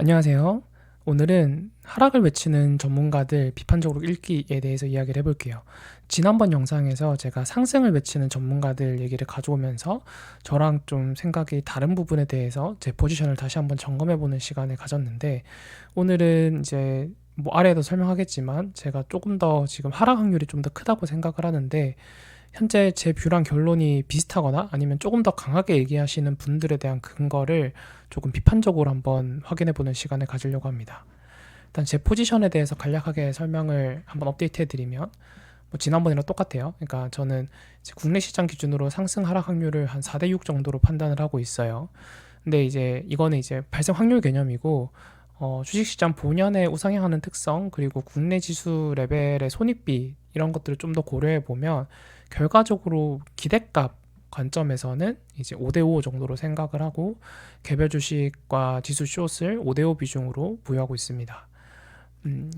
안녕하세요. 오늘은 하락을 외치는 전문가들 비판적으로 읽기에 대해서 이야기를 해볼게요. 지난번 영상에서 제가 상승을 외치는 전문가들 얘기를 가져오면서 저랑 좀 생각이 다른 부분에 대해서 제 포지션을 다시 한번 점검해보는 시간을 가졌는데, 오늘은 이제 뭐 아래에도 설명하겠지만 제가 조금 더 지금 하락 확률이 좀 더 크다고 생각을 하는데, 현재 제 뷰랑 결론이 비슷하거나 아니면 조금 더 강하게 얘기하시는 분들에 대한 근거를 조금 비판적으로 한번 확인해 보는 시간을 가지려고 합니다. 일단 제 포지션에 대해서 간략하게 설명을 한번 업데이트 해드리면, 뭐 지난번이랑 똑같아요. 그러니까 저는 이제 국내 시장 기준으로 상승 하락 확률을 한 4대 6 정도로 판단을 하고 있어요. 근데 이제 이거는 이제 발생 확률 개념이고, 주식시장 본연의 우상향하는 특성, 그리고 국내 지수 레벨의 손익비 이런 것들을 좀 더 고려해 보면 결과적으로 기대값 관점에서는 이제 5대5 정도로 생각을 하고, 개별 주식과 지수 숏을 5대5 비중으로 보유하고 있습니다.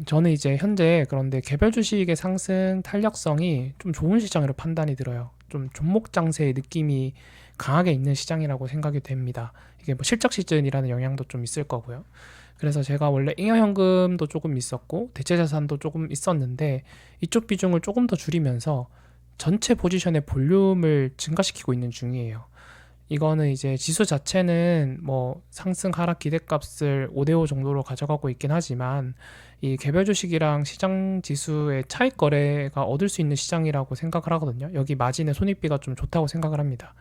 저는 이제 현재 그런데 개별 주식의 상승 탄력성이 좀 좋은 시장으로 판단이 들어요. 좀 종목 장세의 느낌이 강하게 있는 시장이라고 생각이 됩니다. 이게 뭐 실적 시즌이라는 영향도 좀 있을 거고요. 그래서 제가 원래 잉여현금도 조금 있었고 대체자산도 조금 있었는데, 이쪽 비중을 조금 더 줄이면서 전체 포지션의 볼륨을 증가시키고 있는 중이에요. 이거는 이제 지수 자체는 뭐 상승 하락 기대값을 5대5 정도로 가져가고 있긴 하지만, 이 개별 주식이랑 시장 지수의 차익 거래가 얻을 수 있는 시장이라고 생각을 하거든요. 여기 마진의 손익비가 좀 좋다고 생각을 합니다.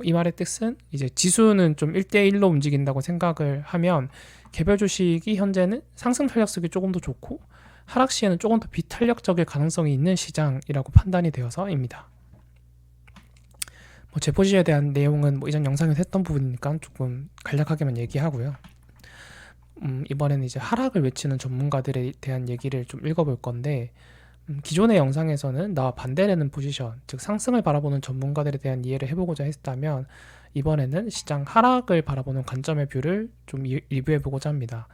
이 말의 뜻은 이제 지수는 좀 1대1로 움직인다고 생각을 하면, 개별 주식이 현재는 상승 탄력성이 조금 더 좋고 하락 시에는 조금 더 비탄력적일 가능성이 있는 시장이라고 판단이 되어서입니다. 제 포지션에 대한 내용은 뭐 이전 영상에서 했던 부분이니까 조금 간략하게만 얘기하고요. 이번에는 이제 하락을 외치는 전문가들에 대한 얘기를 좀 읽어볼 건데, 기존의 영상에서는 나와 반대되는 포지션, 즉 상승을 바라보는 전문가들에 대한 이해를 해보고자 했다면, 이번에는 시장 하락을 바라보는 관점의 뷰를 좀 리뷰해보고자 합니다.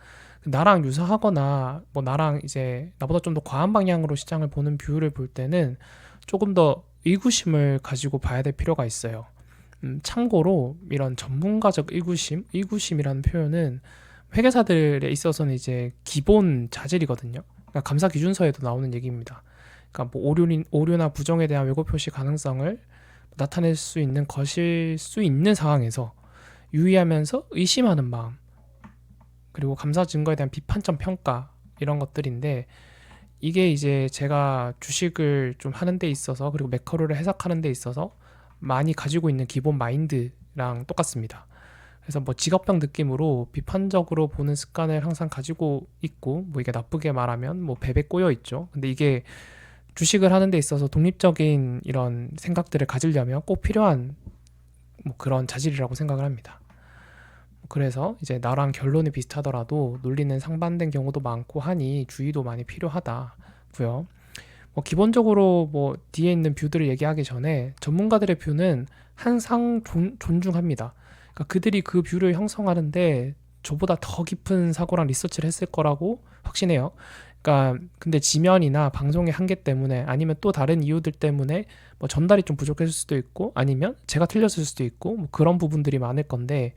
나랑 유사하거나 뭐 나랑 이제 나보다 좀 더 과한 방향으로 시장을 보는 뷰를 볼 때는 조금 더 의구심을 가지고 봐야 될 필요가 있어요. 참고로 이런 전문가적 의구심이라는 표현은 회계사들에 있어서는 이제 기본 자질이거든요. 그러니까 감사 기준서에도 나오는 얘기입니다. 그러니까 뭐 오류나 부정에 대한 왜곡 표시 가능성을 나타낼 수 있는 것일 수 있는 상황에서 유의하면서 의심하는 마음, 그리고 감사 증거에 대한 비판점 평가, 이런 것들인데, 이게 이제 제가 주식을 좀 하는 데 있어서, 그리고 매크로를 해석하는 데 있어서 많이 가지고 있는 기본 마인드랑 똑같습니다. 그래서 뭐 직업병 느낌으로 비판적으로 보는 습관을 항상 가지고 있고, 뭐 이게 나쁘게 말하면 뭐 배 꼬여 있죠. 근데 이게 주식을 하는 데 있어서 독립적인 이런 생각들을 가지려면 꼭 필요한 뭐 그런 자질이라고 생각을 합니다. 그래서 이제 나랑 결론이 비슷하더라도 논리는 상반된 경우도 많고 하니 주의도 많이 필요하다고요. 뭐 기본적으로 뭐 뒤에 있는 뷰들을 얘기하기 전에, 전문가들의 뷰는 항상 존중합니다. 그러니까 그들이 그 뷰를 형성하는데 저보다 더 깊은 사고랑 리서치를 했을 거라고 확신해요. 그러니까 근데 지면이나 방송의 한계 때문에 아니면 또 다른 이유들 때문에 뭐 전달이 좀 부족했을 수도 있고, 아니면 제가 틀렸을 수도 있고, 뭐 그런 부분들이 많을 건데,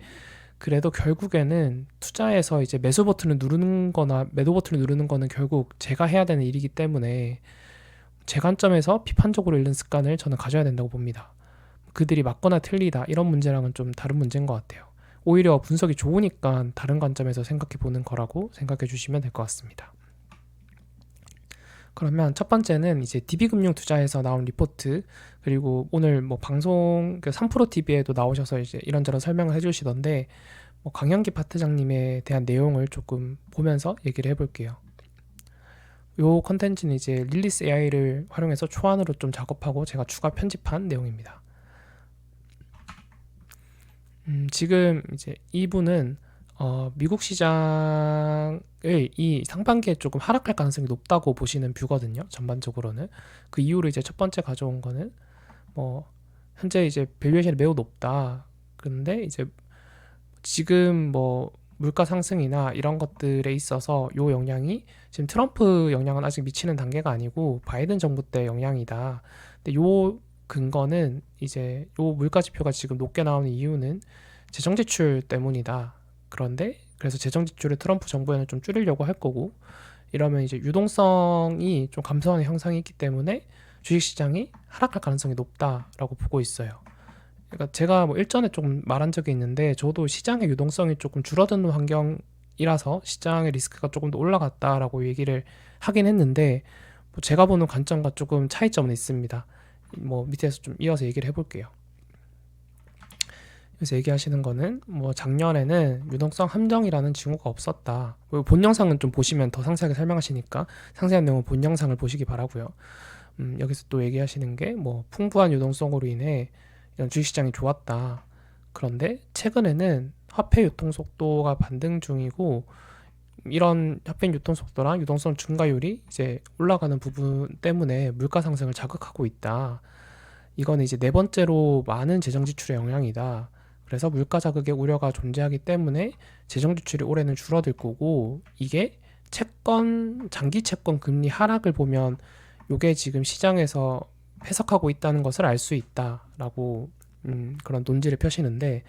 그래도 결국에는 투자에서 이제 매수 버튼을 누르는 거나 매도 버튼을 누르는 거는 결국 제가 해야 되는 일이기 때문에, 제 관점에서 비판적으로 읽는 습관을 저는 가져야 된다고 봅니다. 그들이 맞거나 틀리다 이런 문제랑은 좀 다른 문제인 것 같아요. 오히려 분석이 좋으니까 다른 관점에서 생각해 보는 거라고 생각해 주시면 될 것 같습니다. 그러면 첫 번째는 이제 DB금융투자에서 나온 리포트, 그리고 오늘 뭐 방송 그 3프로TV에도 나오셔서 이제 이런저런 설명을 해주시던데, 뭐 강영기 파트장님에 대한 내용을 조금 보면서 얘기를 해볼게요. 요 컨텐츠는 이제 릴리스 AI를 활용해서 초안으로 좀 작업하고 제가 추가 편집한 내용입니다. 지금 이제 이분은 미국 시장을 이 상반기에 조금 하락할 가능성이 높다고 보시는 뷰거든요. 전반적으로는. 그 이유로 이제 첫 번째 가져온 거는 뭐 현재 이제 밸류에이션이 매우 높다. 그런데 이제 지금 뭐 물가 상승이나 이런 것들에 있어서 요 영향이 지금 트럼프 영향은 아직 미치는 단계가 아니고 바이든 정부 때 영향이다. 근데 요 근거는 이제 요 물가 지표가 지금 높게 나오는 이유는 재정 지출 때문이다. 그런데 그래서 재정 지출을 트럼프 정부에는 좀 줄이려고 할 거고, 이러면 이제 유동성이 좀 감소하는 형상이 있기 때문에 주식시장이 하락할 가능성이 높다라고 보고 있어요. 그러니까 제가 뭐 일전에 조금 말한 적이 있는데, 저도 시장의 유동성이 조금 줄어드는 환경이라서 시장의 리스크가 조금 더 올라갔다라고 얘기를 하긴 했는데, 뭐 제가 보는 관점과 조금 차이점은 있습니다. 뭐 밑에서 좀 이어서 얘기를 해볼게요. 그래서 얘기하시는 거는 뭐 작년에는 유동성 함정이라는 징후가 없었다. 본 영상은 좀 보시면 더 상세하게 설명하시니까 상세한 내용은 본 영상을 보시기 바라고요. 여기서 또 얘기하시는 게 뭐 풍부한 유동성으로 인해 이런 주식시장이 좋았다. 그런데 최근에는 화폐 유통 속도가 반등 중이고, 이런 화폐 유통 속도랑 유동성 증가율이 이제 올라가는 부분 때문에 물가 상승을 자극하고 있다. 이건 이제 네 번째로 많은 재정 지출의 영향이다. 그래서 물가 자극의 우려가 존재하기 때문에 재정 지출이 올해는 줄어들 거고, 이게 장기 채권 금리 하락을 보면 이게 지금 시장에서 해석하고 있다는 것을 알 수 있다라고 그런 논지를 펴시는데,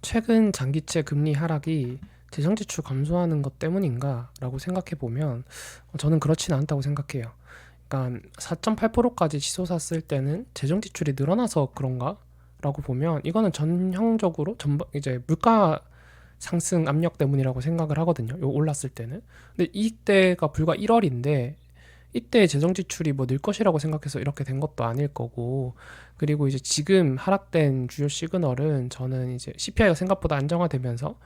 최근 장기채 금리 하락이 재정 지출 감소하는 것 때문인가 라고 생각해 보면 저는 그렇지는 않다고 생각해요. 그러니까 4.8%까지 치솟았을 때는 재정 지출이 늘어나서 그런가? 라고 보면 이거는 전형적으로 이제 물가 상승 압력 때문이라고 생각을 하거든요. 요 올랐을 때는. 근데 이때가 불과 1월인데 이때 재정 지출이 뭐 늘 것이라고 생각해서 이렇게 된 것도 아닐 거고, 그리고 이제 지금 하락된 주요 시그널은 저는 이제 CPI가 생각보다 안정화되면서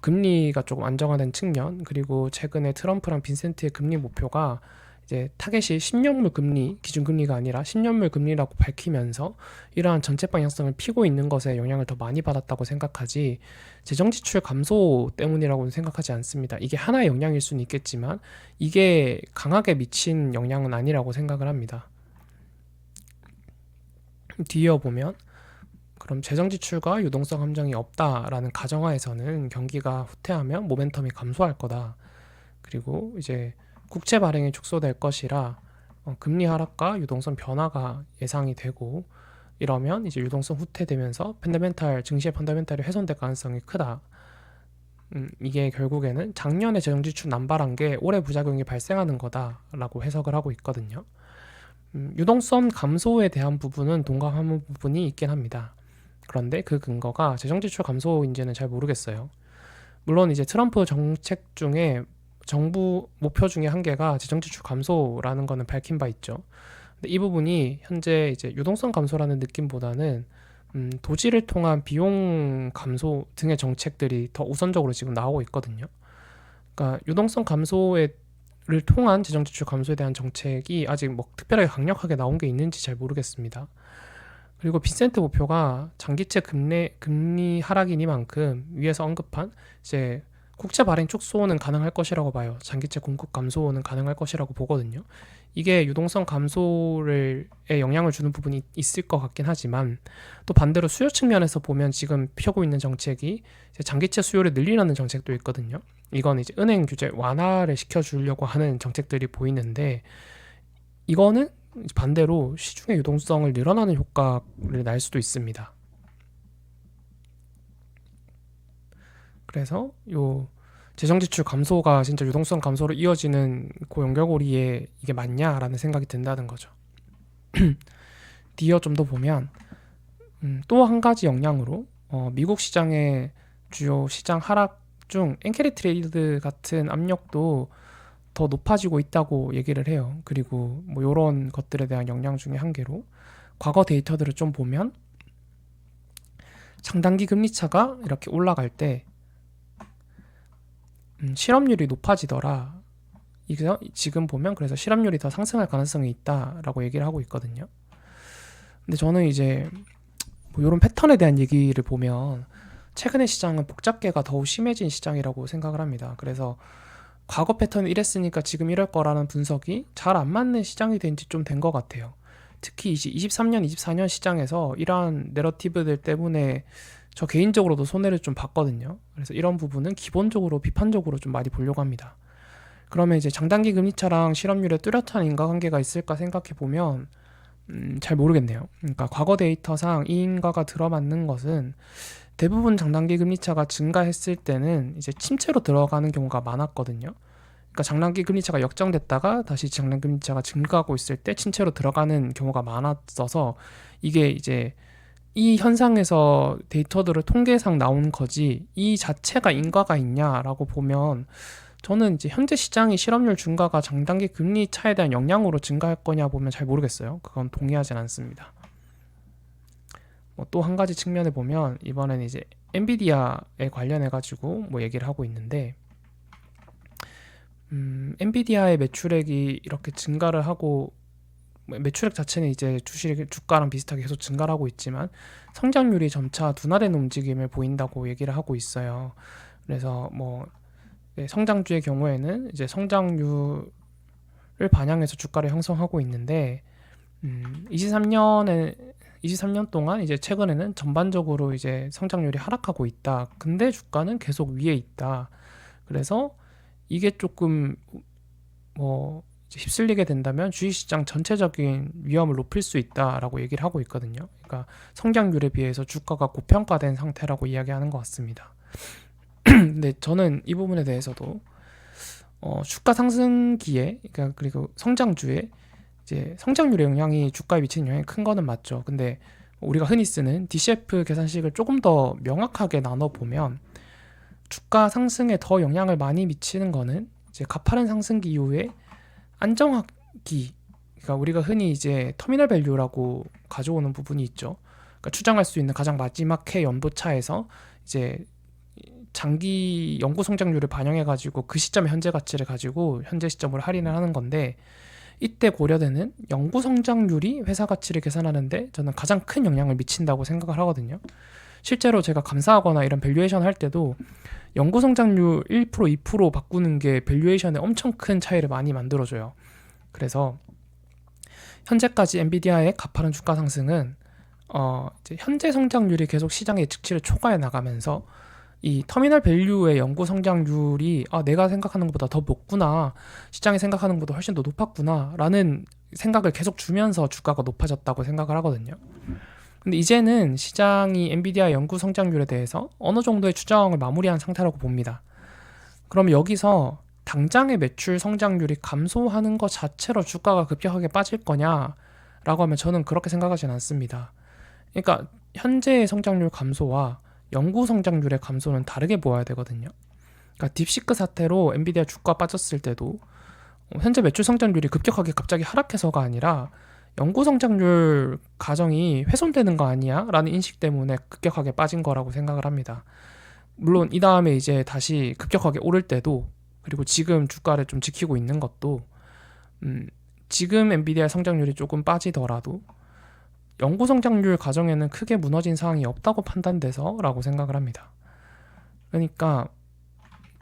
금리가 조금 안정화된 측면, 그리고 최근에 트럼프랑 빈센트의 금리 목표가 이제 타겟이 10년물 금리, 기준금리가 아니라 10년물 금리라고 밝히면서 이러한 전체 방향성을 피고 있는 것에 영향을 더 많이 받았다고 생각하지, 재정지출 감소 때문이라고는 생각하지 않습니다. 이게 하나의 영향일 수는 있겠지만 이게 강하게 미친 영향은 아니라고 생각을 합니다. 뒤이어 보면, 그럼 재정지출과 유동성 함정이 없다라는 가정하에서는 경기가 후퇴하면 모멘텀이 감소할 거다. 그리고 이제 국채 발행이 축소될 것이라 금리 하락과 유동성 변화가 예상이 되고, 이러면 이제 유동성 후퇴되면서 증시의 펀더멘탈이 훼손될 가능성이 크다. 이게 결국에는 작년에 재정지출 남발한 게 올해 부작용이 발생하는 거다라고 해석을 하고 있거든요. 유동성 감소에 대한 부분은 동감하는 부분이 있긴 합니다. 그런데 그 근거가 재정지출 감소인지는 잘 모르겠어요. 물론 이제 트럼프 정책 중에 정부 목표 중에 한 개가 재정지출 감소라는 거는 밝힌 바 있죠. 근데 이 부분이 현재 이제 유동성 감소라는 느낌보다는 도지를 통한 비용 감소 등의 정책들이 더 우선적으로 지금 나오고 있거든요. 그러니까 유동성 감소를 통한 재정지출 감소에 대한 정책이 아직 뭐 특별하게 강력하게 나온 게 있는지 잘 모르겠습니다. 그리고 빈센트 목표가 장기채 금리 하락이니만큼 위에서 언급한 이제 국채 발행 축소는 가능할 것이라고 봐요. 장기채 공급 감소는 가능할 것이라고 보거든요. 이게 유동성 감소에 영향을 주는 부분이 있을 것 같긴 하지만, 또 반대로 수요 측면에서 보면 지금 펴고 있는 정책이 이제 장기채 수요를 늘리려는 정책도 있거든요. 이건 이제 은행 규제 완화를 시켜주려고 하는 정책들이 보이는데, 이거는 반대로 시중의 유동성을 늘어나는 효과를 날 수도 있습니다. 그래서 요 재정지출 감소가 진짜 유동성 감소로 이어지는 그 연결고리에 이게 맞냐라는 생각이 든다는 거죠. 뒤어 좀 더 보면 또 한 가지 영향으로 미국 시장의 주요 시장 하락 중 엔캐리 트레이드 같은 압력도 더 높아지고 있다고 얘기를 해요. 그리고 뭐 이런 것들에 대한 영향 중에 한 개로 과거 데이터들을 좀 보면, 장단기 금리차가 이렇게 올라갈 때 실업률이 높아지더라. 이게 지금 보면 그래서 실업률이 더 상승할 가능성이 있다라고 얘기를 하고 있거든요. 근데 저는 이제 뭐 이런 패턴에 대한 얘기를 보면 최근의 시장은 복잡계가 더욱 심해진 시장이라고 생각을 합니다. 그래서 과거 패턴이 이랬으니까 지금 이럴 거라는 분석이 잘 안 맞는 시장이 된 지 좀 된 것 같아요. 특히 이제 23년, 24년 시장에서 이러한 내러티브들 때문에 저 개인적으로도 손해를 좀 봤거든요. 그래서 이런 부분은 기본적으로 비판적으로 좀 많이 보려고 합니다. 그러면 이제 장단기 금리차랑 실업률에 뚜렷한 인과관계가 있을까 생각해 보면 잘 모르겠네요. 그러니까 과거 데이터상 이 인과가 들어맞는 것은 대부분 장단기 금리차가 증가했을 때는 이제 침체로 들어가는 경우가 많았거든요. 그러니까 장단기 금리차가 역정됐다가 다시 장단기 금리차가 증가하고 있을 때 침체로 들어가는 경우가 많았어서 이게 이제 이 현상에서 데이터들을 통계상 나온 거지 이 자체가 인과가 있냐라고 보면 저는 이제 현재 시장이 실업률 증가가 장단기 금리 차에 대한 영향으로 증가할 거냐 보면 잘 모르겠어요. 그건 동의하진 않습니다. 또 한 가지 측면에 보면 이번에는 이제 엔비디아에 관련해 가지고 얘기를 하고 있는데 엔비디아의 매출액이 이렇게 증가를 하고 매출액 자체는 이제 주가랑 비슷하게 계속 증가를 하고 있지만 성장률이 점차 둔화되는 움직임을 보인다고 얘기를 하고 있어요. 그래서 성장주의 경우에는 이제 성장률을 반영해서 주가를 형성하고 있는데 23년 동안 이제 최근에는 전반적으로 이제 성장률이 하락하고 있다. 근데 주가는 계속 위에 있다. 그래서 이게 조금 이제 휩쓸리게 된다면 주식시장 전체적인 위험을 높일 수 있다라고 얘기를 하고 있거든요. 그러니까 성장률에 비해서 주가가 고평가된 상태라고 이야기하는 것 같습니다. 근데 저는 이 부분에 대해서도 주가 상승기에 그러니까 그리고 성장주에 이제 성장률의 영향이 주가에 미치는 영향이 큰 거는 맞죠. 근데 우리가 흔히 쓰는 DCF 계산식을 조금 더 명확하게 나눠 보면 주가 상승에 더 영향을 많이 미치는 거는 이제 가파른 상승기 이후에 안정화기, 그러니까 우리가 흔히 이제 터미널 밸류라고 가져오는 부분이 있죠. 그러니까 추정할 수 있는 가장 마지막 해 연보차에서 이제 장기 연구 성장률을 반영해 가지고 그 시점의 현재 가치를 가지고 현재 시점으로 할인을 하는 건데 이때 고려되는 연구 성장률이 회사 가치를 계산하는데 저는 가장 큰 영향을 미친다고 생각을 하거든요. 실제로 제가 감사하거나 이런 밸류에이션 할 때도 연구 성장률 1%, 2% 바꾸는 게 밸류에이션에 엄청 큰 차이를 많이 만들어줘요. 그래서 현재까지 엔비디아의 가파른 주가 상승은 이제 현재 성장률이 계속 시장의 예측치를 초과해 나가면서 이 터미널 밸류의 연구 성장률이 내가 생각하는 것보다 더 높구나, 시장이 생각하는 것보다 훨씬 더 높았구나 라는 생각을 계속 주면서 주가가 높아졌다고 생각을 하거든요. 근데 이제는 시장이 엔비디아 연구 성장률에 대해서 어느 정도의 추정을 마무리한 상태라고 봅니다. 그럼 여기서 당장의 매출 성장률이 감소하는 것 자체로 주가가 급격하게 빠질 거냐라고 하면 저는 그렇게 생각하진 않습니다. 그러니까 현재의 성장률 감소와 연구 성장률의 감소는 다르게 보아야 되거든요. 그러니까 딥시크 사태로 엔비디아 주가 빠졌을 때도 현재 매출 성장률이 급격하게 갑자기 하락해서가 아니라 연구 성장률 가정이 훼손되는 거 아니야? 라는 인식 때문에 급격하게 빠진 거라고 생각을 합니다. 물론 이 다음에 이제 다시 급격하게 오를 때도 그리고 지금 주가를 좀 지키고 있는 것도 지금 엔비디아 성장률이 조금 빠지더라도 연구 성장률 가정에는 크게 무너진 사항이 없다고 판단돼서 라고 생각을 합니다. 그러니까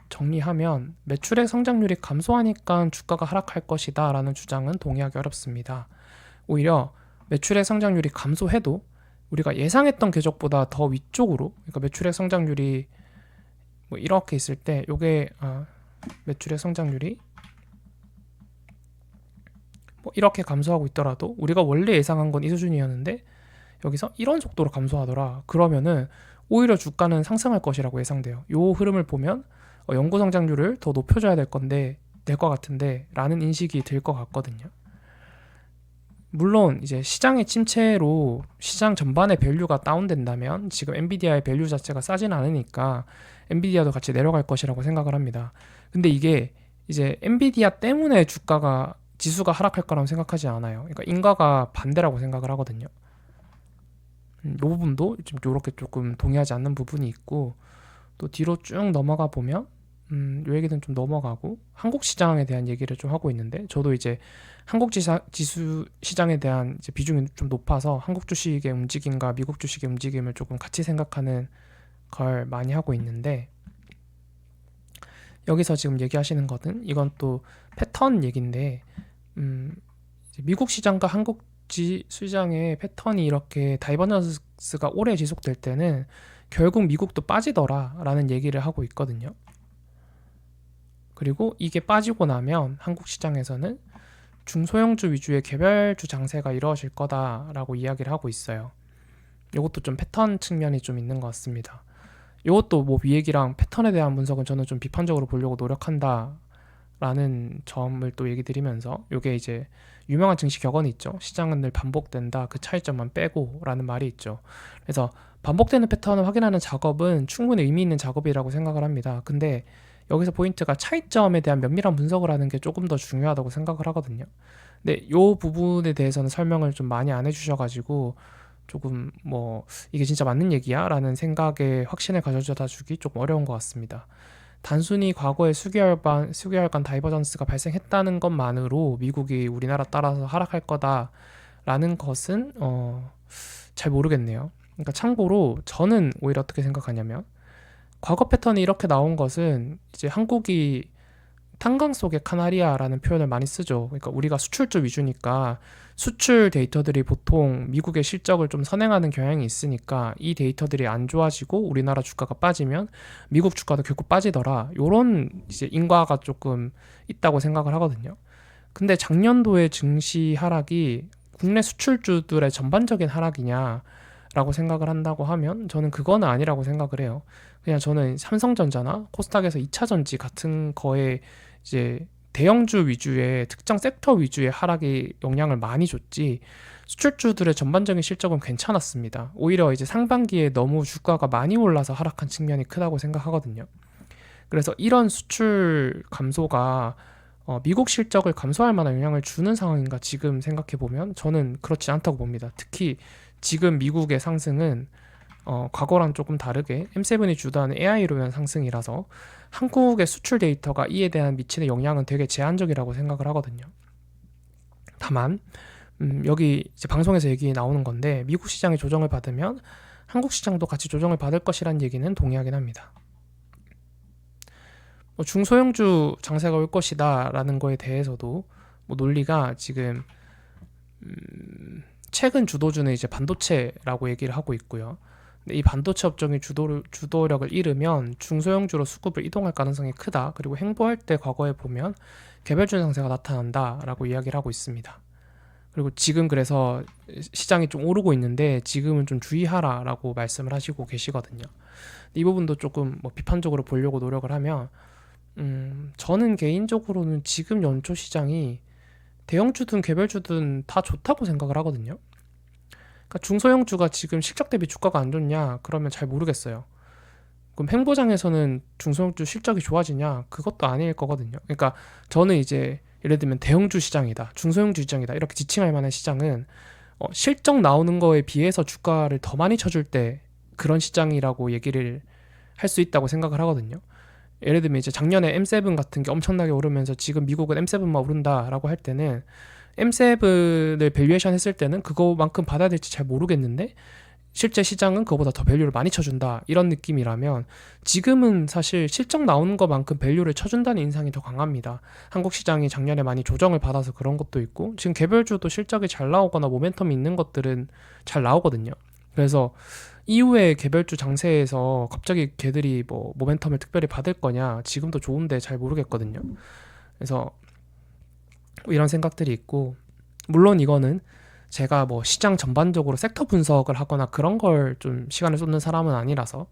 정리하면 매출액 성장률이 감소하니까 주가가 하락할 것이다 라는 주장은 동의하기 어렵습니다. 오히려 매출액 성장률이 감소해도 우리가 예상했던 궤적보다 더 위쪽으로, 그러니까 매출액 성장률이 이렇게 있을 때 요게 매출액 성장률이 이렇게 감소하고 있더라도 우리가 원래 예상한 건 이 수준이었는데 여기서 이런 속도로 감소하더라. 그러면은 오히려 주가는 상승할 것이라고 예상돼요. 요 흐름을 보면 연구 성장률을 더 높여줘야 될 것 같은데 라는 인식이 들 것 같거든요. 물론 이제 시장의 침체로 시장 전반의 밸류가 다운된다면 지금 엔비디아의 밸류 자체가 싸진 않으니까 엔비디아도 같이 내려갈 것이라고 생각을 합니다. 근데 이게 이제 엔비디아 때문에 지수가 하락할 거라고 생각하지 않아요. 그러니까 인과가 반대라고 생각을 하거든요. 이 부분도 좀 이렇게 조금 동의하지 않는 부분이 있고 또 뒤로 쭉 넘어가 보면 이 얘기는 좀 넘어가고 한국 시장에 대한 얘기를 좀 하고 있는데 저도 이제 한국 지수 시장에 대한 이제 비중이 좀 높아서 한국 주식의 움직임과 미국 주식의 움직임을 조금 같이 생각하는 걸 많이 하고 있는데 여기서 지금 얘기하시는 것은 이건 또 패턴 얘기인데 미국 시장과 한국 시장의 패턴이 이렇게 다이버전스가 오래 지속될 때는 결국 미국도 빠지더라 라는 얘기를 하고 있거든요. 그리고 이게 빠지고 나면 한국 시장에서는 중소형주 위주의 개별주 장세가 이루어질 거다라고 이야기를 하고 있어요. 이것도 좀 패턴 측면이 좀 있는 것 같습니다. 이것도 뭐 위액이랑 패턴에 대한 분석은 저는 좀 비판적으로 보려고 노력한다 라는 점을 또 얘기 드리면서, 요게 이제 유명한 증시 격언이 있죠. 시장은 늘 반복된다. 그 차이점만 빼고 라는 말이 있죠. 그래서 반복되는 패턴을 확인하는 작업은 충분히 의미 있는 작업이라고 생각을 합니다. 근데 여기서 포인트가 차이점에 대한 면밀한 분석을 하는 게 조금 더 중요하다고 생각을 하거든요. 근데 이 부분에 대해서는 설명을 좀 많이 안 해주셔가지고 조금 뭐 이게 진짜 맞는 얘기야? 라는 생각에 확신을 가져다 주기 조금 어려운 것 같습니다. 단순히 과거에 수개월간 다이버전스가 발생했다는 것만으로 미국이 우리나라 따라서 하락할 거다라는 것은 잘 모르겠네요. 그러니까 참고로 저는 오히려 어떻게 생각하냐면, 과거 패턴이 이렇게 나온 것은 이제 한국이 탄광 속의 카나리아라는 표현을 많이 쓰죠. 그러니까 우리가 수출주 위주니까 수출 데이터들이 보통 미국의 실적을 좀 선행하는 경향이 있으니까 이 데이터들이 안 좋아지고 우리나라 주가가 빠지면 미국 주가도 결국 빠지더라. 요런 이제 인과가 조금 있다고 생각을 하거든요. 근데 작년도의 증시 하락이 국내 수출주들의 전반적인 하락이냐라고 생각을 한다고 하면 저는 그거는 아니라고 생각을 해요. 그냥 저는 삼성전자나 코스닥에서 2차 전지 같은 거에 이제 대형주 위주의 특정 섹터 위주의 하락이 영향을 많이 줬지, 수출주들의 전반적인 실적은 괜찮았습니다. 오히려 이제 상반기에 너무 주가가 많이 올라서 하락한 측면이 크다고 생각하거든요. 그래서 이런 수출 감소가 미국 실적을 감소할 만한 영향을 주는 상황인가 지금 생각해 보면 저는 그렇지 않다고 봅니다. 특히 지금 미국의 상승은 과거랑 조금 다르게 M7이 주도하는 AI로 인한 상승이라서 한국의 수출 데이터가 이에 대한 미치는 영향은 되게 제한적이라고 생각을 하거든요. 다만 여기 이제 방송에서 얘기 나오는 건데, 미국 시장이 조정을 받으면 한국 시장도 같이 조정을 받을 것이라는 얘기는 동의하긴 합니다. 중소형주 장세가 올 것이다 라는 거에 대해서도 뭐 논리가 지금 최근 주도주는 이제 반도체라고 얘기를 하고 있고요. 근데 이 반도체 업종이 주도력을 잃으면 중소형주로 수급을 이동할 가능성이 크다. 그리고 횡보할 때 과거에 보면 개별주 상세가 나타난다라고 이야기를 하고 있습니다. 그리고 지금 그래서 시장이 좀 오르고 있는데 지금은 좀 주의하라라고 말씀을 하시고 계시거든요. 이 부분도 조금 뭐 비판적으로 보려고 노력을 하면, 저는 개인적으로는 지금 연초 시장이 대형주든 개별주든 다 좋다고 생각을 하거든요. 그러니까 중소형주가 지금 실적 대비 주가가 안 좋냐? 그러면 잘 모르겠어요. 그럼 횡보장에서는 중소형주 실적이 좋아지냐? 그것도 아닐 거거든요. 그러니까 저는 이제 예를 들면 대형주 시장이다, 중소형주 시장이다 이렇게 지칭할 만한 시장은 실적 나오는 거에 비해서 주가를 더 많이 쳐줄 때 그런 시장이라고 얘기를 할 수 있다고 생각을 하거든요. 예를 들면 이제 작년에 M7 같은 게 엄청나게 오르면서 지금 미국은 M7만 오른다라고 할 때는 M7을 밸류에이션 했을 때는 그거만큼 받아야 될지 잘 모르겠는데 실제 시장은 그거보다 더 밸류를 많이 쳐준다 이런 느낌이라면, 지금은 사실 실적 나오는 것만큼 밸류를 쳐준다는 인상이 더 강합니다. 한국 시장이 작년에 많이 조정을 받아서 그런 것도 있고, 지금 개별주도 실적이 잘 나오거나 모멘텀이 있는 것들은 잘 나오거든요. 그래서 이후에 개별주 장세에서 갑자기 걔들이 뭐 모멘텀을 특별히 받을 거냐, 지금도 좋은데 잘 모르겠거든요. 그래서 이런 생각들이 있고, 물론 이거는 제가 뭐 시장 전반적으로 섹터 분석을 하거나 그런 걸 좀 시간을 쏟는 사람은 아니라서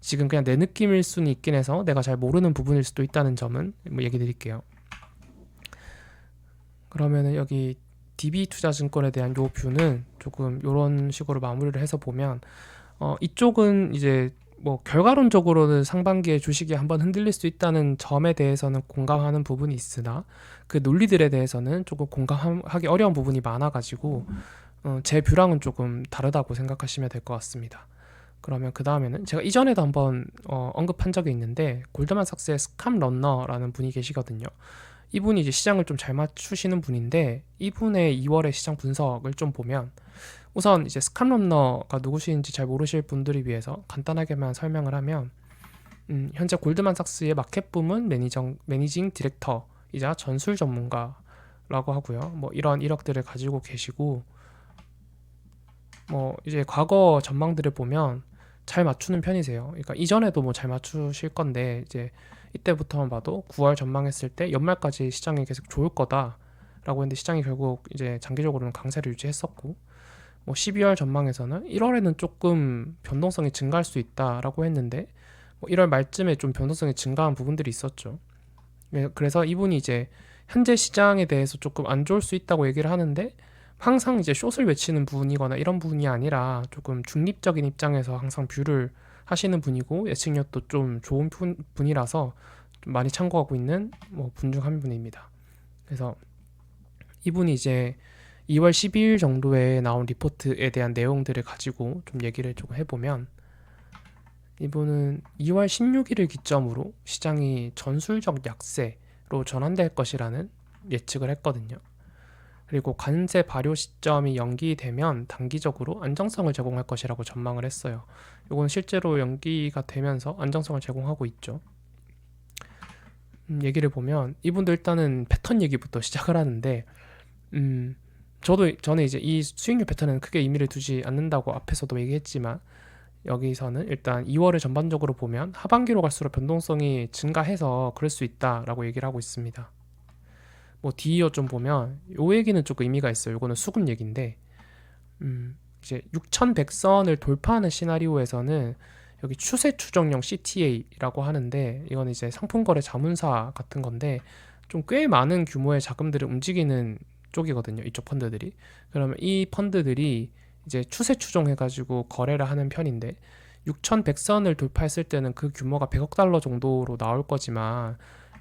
지금 그냥 내 느낌일 수는 있긴 해서 내가 잘 모르는 부분일 수도 있다는 점은 뭐 얘기 드릴게요. 그러면은 여기 DB투자증권에 대한 요 뷰는 조금 이런 식으로 마무리를 해서 보면, 이쪽은 이제 뭐 결과론적으로는 상반기에 주식이 한번 흔들릴 수 있다는 점에 대해서는 공감하는 부분이 있으나 그 논리들에 대해서는 조금 공감하기 어려운 부분이 많아가지고 제 뷰랑은 조금 다르다고 생각하시면 될 것 같습니다. 그러면 그 다음에는 제가 이전에도 한번 언급한 적이 있는데, 골드만삭스의 스캄 런너라는 분이 계시거든요. 이분이 이제 시장을 좀 잘 맞추시는 분인데, 이분의 2월의 시장 분석을 좀 보면, 우선 이제 스캄 런너가 누구신지 잘 모르실 분들을 위해서 간단하게만 설명을 하면, 현재 골드만삭스의 마켓 부문 매니징 디렉터이자 전술 전문가라고 하고요. 뭐 이런 이력들을 가지고 계시고, 뭐 이제 과거 전망들을 보면 잘 맞추는 편이세요. 그러니까 이전에도 뭐 잘 맞추실 건데, 이제 이때부터만 봐도 9월 전망했을 때 연말까지 시장이 계속 좋을 거다라고 했는데 시장이 결국 이제 장기적으로는 강세를 유지했었고, 뭐 12월 전망에서는 1월에는 조금 변동성이 증가할 수 있다라고 했는데 뭐 1월 말쯤에 좀 변동성이 증가한 부분들이 있었죠. 그래서 이분이 이제 현재 시장에 대해서 조금 안 좋을 수 있다고 얘기를 하는데 항상 이제 숏을 외치는 분이거나 이런 분이 아니라 조금 중립적인 입장에서 항상 뷰를 하시는 분이고 예측력도 좀 좋은 분이라서 좀 많이 참고하고 있는 뭐 분 중 한 분입니다. 그래서 이분이 이제 2월 12일 정도에 나온 리포트에 대한 내용들을 가지고 좀 얘기를 조금 해보면 이분은 2월 16일을 기점으로 시장이 전술적 약세로 전환될 것이라는 예측을 했거든요. 그리고 관세 발효 시점이 연기되면 단기적으로 안정성을 제공할 것이라고 전망을 했어요. 이건 실제로 연기가 되면서 안정성을 제공하고 있죠. 얘기를 보면 이분도 일단은 패턴 얘기부터 시작을 하는데 저는 이제 이 수익률 패턴은 크게 의미를 두지 않는다고 앞에서도 얘기했지만 여기서는 일단 2월을 전반적으로 보면 하반기로 갈수록 변동성이 증가해서 그럴 수 있다라고 얘기를 하고 있습니다. 뭐 DEO 좀 보면 요 얘기는 조금 의미가 있어요. 요거는 수급 얘기인데 이제 6100선을 돌파하는 시나리오에서는 여기 추세 추정형 CTA라고 하는데 이건 이제 상품거래 자문사 같은 건데 좀 꽤 많은 규모의 자금들을 움직이는 쪽이거든요. 이쪽 펀드들이. 그러면 이 펀드들이 이제 추세 추종해가지고 거래를 하는 편인데 6100선을 돌파했을 때는 그 규모가 100억 달러 정도로 나올 거지만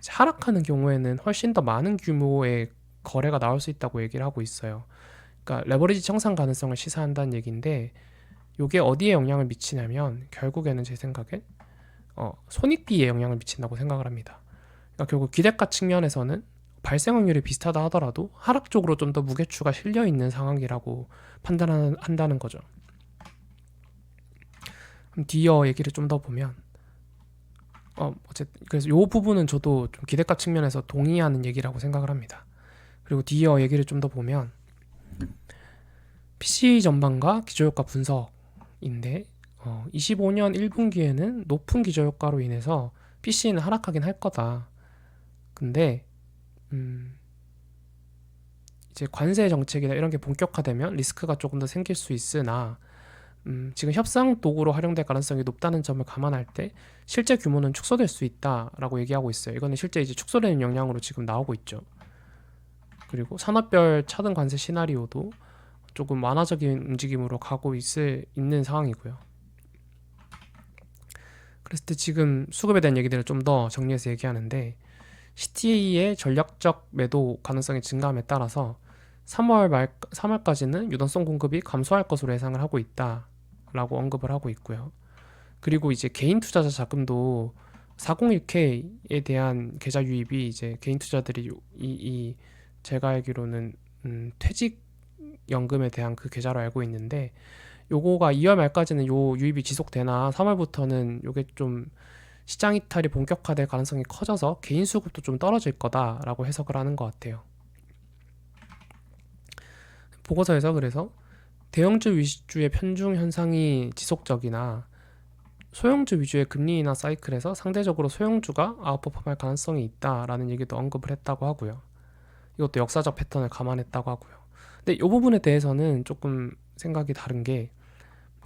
하락하는 경우에는 훨씬 더 많은 규모의 거래가 나올 수 있다고 얘기를 하고 있어요. 그러니까 레버리지 청산 가능성을 시사한다는 얘기인데 이게 어디에 영향을 미치냐면 결국에는 제 생각엔 손익비에 영향을 미친다고 생각을 합니다. 그러니까 결국 기대가 측면에서는 발생 확률이 비슷하다 하더라도 하락 쪽으로 좀 더 무게추가 실려 있는 상황이라고 판단한다는 거죠. 그럼 디어 얘기를 좀 더 보면 어쨌든 그래서 이 부분은 저도 좀 기대가 측면에서 동의하는 얘기라고 생각을 합니다. 그리고 디어 얘기를 좀 더 보면 PC 전반과 기저효과 분석인데 25년 1분기에는 높은 기저효과로 인해서 PC는 하락하긴 할 거다. 근데 이제 관세 정책이나 이런 게 본격화되면 리스크가 조금 더 생길 수 있으나 지금 협상 도구로 활용될 가능성이 높다는 점을 감안할 때 실제 규모는 축소될 수 있다라고 얘기하고 있어요. 이거는 실제 이제 축소되는 영향으로 지금 나오고 있죠. 그리고 산업별 차등 관세 시나리오도 조금 완화적인 움직임으로 가고 있는 상황이고요. 그랬을 때 지금 수급에 대한 얘기들을 좀 더 정리해서 얘기하는데 CTA의 전략적 매도 가능성이 증가함에 따라서 3월까지는 유동성 공급이 감소할 것으로 예상을 하고 있다라고 언급을 하고 있고요. 그리고 이제 개인 투자자 자금도 401k에 대한 계좌 유입이 이제 개인 투자들이 제가 알기로는 퇴직연금에 대한 그 계좌로 알고 있는데 요거가 2월 말까지는 요 유입이 지속되나 3월부터는 요게 좀 시장 이탈이 본격화될 가능성이 커져서 개인 수급도 좀 떨어질 거다라고 해석을 하는 것 같아요. 보고서에서 그래서 대형주 위주의 편중 현상이 지속적이나 소형주 위주의 금리 인하 사이클에서 상대적으로 소형주가 아웃퍼폼할 가능성이 있다라는 얘기도 언급을 했다고 하고요. 이것도 역사적 패턴을 감안했다고 하고요. 근데 이 부분에 대해서는 조금 생각이 다른 게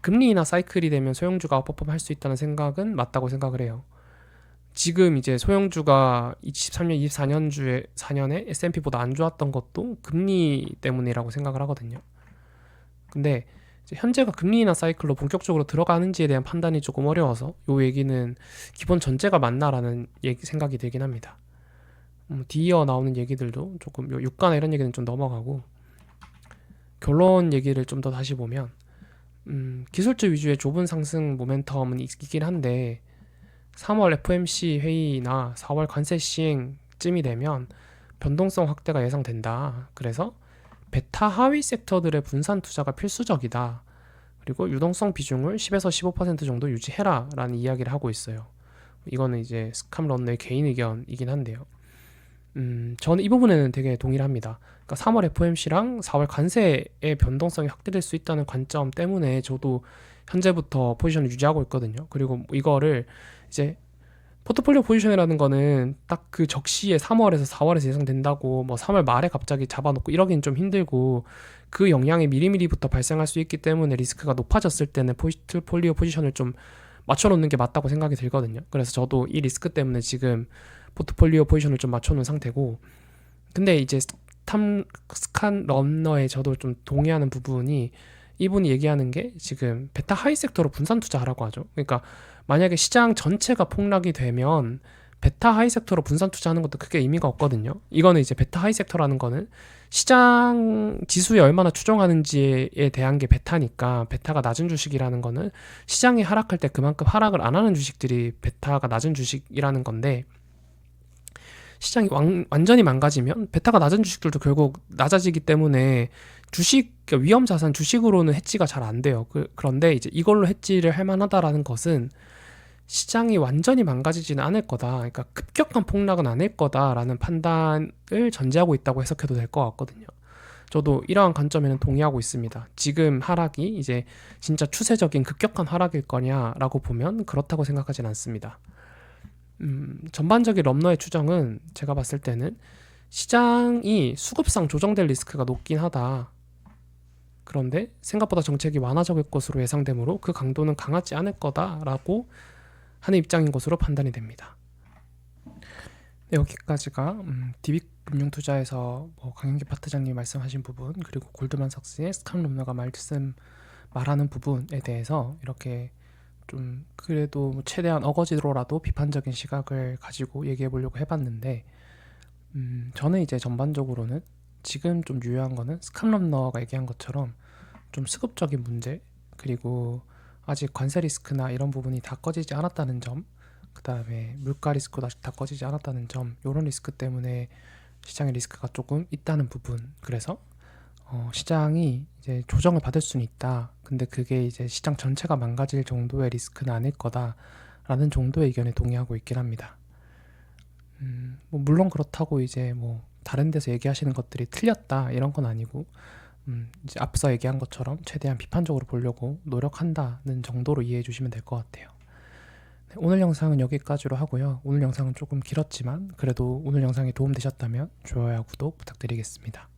금리 인하 사이클이 되면 소형주가 아웃퍼폼 할 수 있다는 생각은 맞다고 생각을 해요. 지금 이제 소형주가 23년, 4년에 S&P보다 안 좋았던 것도 금리 때문이라고 생각을 하거든요. 근데 이제 현재가 금리 인하 사이클로 본격적으로 들어가는지에 대한 판단이 조금 어려워서 이 얘기는 기본 전제가 맞나라는 생각이 들긴 합니다. 뒤이어 나오는 얘기들도 조금 유가나 이런 얘기는 좀 넘어가고 결론 얘기를 좀 더 다시 보면 기술주 위주의 좁은 상승 모멘텀은 있긴 한데 3월 FOMC 회의나 4월 관세 시행쯤이 되면 변동성 확대가 예상된다. 그래서 베타 하위 섹터들의 분산 투자가 필수적이다. 그리고 유동성 비중을 10에서 15% 정도 유지해라 라는 이야기를 하고 있어요. 이거는 이제 스캄 런너의 개인 의견이긴 한데요. 저는 이 부분에는 되게 동의를 합니다. 그러니까 3월 FOMC랑 4월 관세의 변동성이 확대될 수 있다는 관점 때문에 저도 현재부터 포지션을 유지하고 있거든요. 그리고 이거를 이제 포트폴리오 포지션이라는 거는 딱 그 적시에 3월에서 4월에서 예상된다고 뭐 3월 말에 갑자기 잡아놓고 이러기는 좀 힘들고, 그 영향이 미리미리부터 발생할 수 있기 때문에 리스크가 높아졌을 때는 포트폴리오 포지션을 좀 맞춰놓는 게 맞다고 생각이 들거든요. 그래서 저도 이 리스크 때문에 지금 포트폴리오 포지션을 좀 맞춰놓은 상태고, 근데 이제 스칸 럼너에 저도 좀 동의하는 부분이, 이분이 얘기하는 게 지금 베타 하이 섹터로 분산 투자하라고 하죠. 그러니까 만약에 시장 전체가 폭락이 되면 베타 하이 섹터로 분산 투자하는 것도 크게 의미가 없거든요. 이거는 이제 베타 하이 섹터라는 거는 시장 지수에 얼마나 추종하는지에 대한 게 베타니까, 베타가 낮은 주식이라는 거는 시장이 하락할 때 그만큼 하락을 안 하는 주식들이 베타가 낮은 주식이라는 건데, 시장이 완전히 망가지면 베타가 낮은 주식들도 결국 낮아지기 때문에 그러니까 위험 자산 주식으로는 해지가 잘 안 돼요. 그런데 이제 이걸로 해지를 할 만하다라는 것은 시장이 완전히 망가지지는 않을 거다, 그러니까 급격한 폭락은 아닐 거다라는 판단을 전제하고 있다고 해석해도 될 것 같거든요. 저도 이러한 관점에는 동의하고 있습니다. 지금 하락이 이제 진짜 추세적인 급격한 하락일 거냐라고 보면 그렇다고 생각하진 않습니다. 전반적인 럼너의 추정은 제가 봤을 때는 시장이 수급상 조정될 리스크가 높긴 하다. 그런데 생각보다 정책이 완화적일 것으로 예상되므로 그 강도는 강하지 않을 거다라고 하는 입장인 것으로 판단이 됩니다. 네, 여기까지가 DB금융투자에서 뭐 강영기 파트장님이 말씀하신 부분, 그리고 골드만삭스의 스칸 럼너가 말하는 부분에 대해서 이렇게 좀 그래도 최대한 어거지로라도 비판적인 시각을 가지고 얘기해 보려고 해봤는데, 저는 이제 전반적으로는 지금 좀 유효한 거는 스칸 럼너가 얘기한 것처럼 좀 수급적인 문제, 그리고 아직 관세 리스크나 이런 부분이 다 꺼지지 않았다는 점, 그 다음에 물가 리스크도 아직 다 꺼지지 않았다는 점, 이런 리스크 때문에 시장의 리스크가 조금 있다는 부분, 그래서 시장이 이제 조정을 받을 수는 있다. 근데 그게 이제 시장 전체가 망가질 정도의 리스크는 아닐 거다라는 정도의 의견에 동의하고 있긴 합니다. 뭐 물론 그렇다고 이제 뭐 다른 데서 얘기하시는 것들이 틀렸다 이런 건 아니고, 이제 앞서 얘기한 것처럼 최대한 비판적으로 보려고 노력한다는 정도로 이해해 주시면 될 것 같아요. 네, 오늘 영상은 여기까지로 하고요. 오늘 영상은 조금 길었지만 그래도 오늘 영상이 도움되셨다면 좋아요와 구독 부탁드리겠습니다.